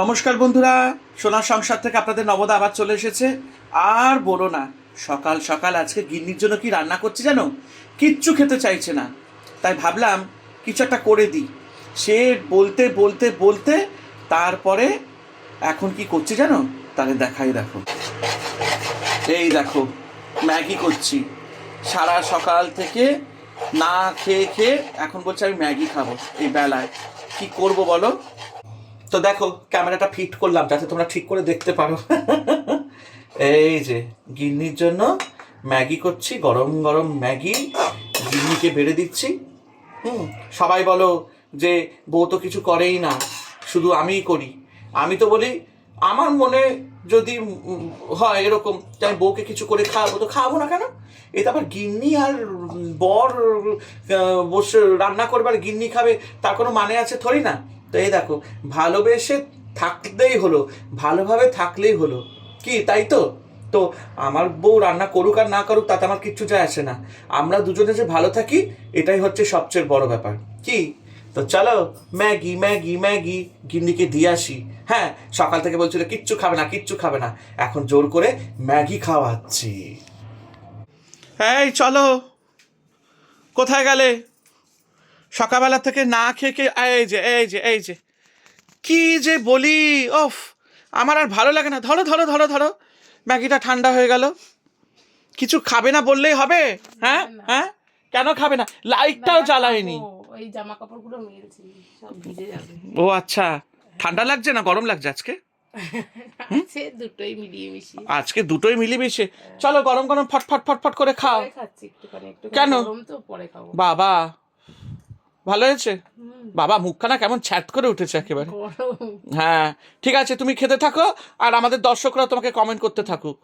নমস্কার বন্ধুরা, সোনার সংসার থেকে আপনাদের নবদা আবার চলে এসেছে। আর বলো না, সকাল সকাল আজকে গিন্নির জন্য কি রান্না করছে জানো? কিচ্ছু খেতে চাইছে না, তাই ভাবলাম কিছু একটা করে দিই। সে বলতে বলতে বলতে তারপরে এখন কি করছি জানো? তাহলে দেখো, এই দেখো, ম্যাগি করছি। সারা সকাল থেকে না খেয়ে খেয়ে এখন বলছে আমি ম্যাগি খাবো এই বেলায়। কি করব বলো? তো দেখো, ক্যামেরাটা ফিট করলাম যাতে তোমরা ঠিক করে দেখতে পারো। এই যে গিন্নির জন্য ম্যাগি করছি, গরম গরম ম্যাগি গিন্নিকে বেড়ে দিচ্ছি। সবাই বলো যে বউ তো কিছু করেই না, শুধু আমিই করি। আমি তো বলি আমার মনে যদি হয় এরকম যে আমি বউকে কিছু করে খাওয়াবো, তো খাওয়াবো না কেন? এটা আবার গিন্নি আর বর বসে রান্না করবে আর গিন্নি খাবে, তার কোনো মানে আছে থরি না? তো এই দেখো, ভালোবেসে থাকলেই হলো, ভালোভাবে থাকলেই হলো, কি তাই তো? তো আমার বউ রান্না করুক আর না করুক তাতে আমার কিচ্ছু যায় আসে না। আমরা দুজনে যে ভালো থাকি এটাই হচ্ছে সবচেয়ে বড় ব্যাপার, কি? তো চলো, ম্যাগি ম্যাগি ম্যাগি গিন্নিকে দিয়ে আসি। হ্যাঁ, সকাল থেকে বলছিল কিচ্ছু খাবে না, কিচ্ছু খাবে না, এখন জোর করে ম্যাগি খাওয়াচ্ছি। এই চলো, কোথায় গেলে? সকালবেলা থেকে না খেয়ে খেয়ে এই যে কি যে বলি, ওফ, আমার আর ভালো লাগে না। ধরো ধরো ধরো ধরো, ম্যাগিটা ঠান্ডা হয়ে গেল। কিছু খাবে না বললেই হবে? হ্যাঁ হ্যাঁ, কেন খাবে না? লাইটটাও জ্বালায়নি। ওই জামা কাপড়গুলো মেলছি, সব ভিজে যাবে। ও আচ্ছা, ঠান্ডা লাগছে না গরম লাগছে আজকে? সে দুটোই মিলিয়ে মিশিয়ে আজকে দুটোই মিলেমিশে। চলো গরম গরম ফটফট ফটফট করে খাও। পরে খাচ্ছি একটুখানি কেন? গরম তো, পরে খাবো। বাবা, ভালো হয়েছে? বাবা, মুখখানা কেমন ছ্যাট করে উঠেছে একেবারে। গরম। হ্যাঁ, ঠিক আছে, তুমি খেতে থাকো আর আমাদের দর্শকরা তোমাকে কমেন্ট করতে থাকুক।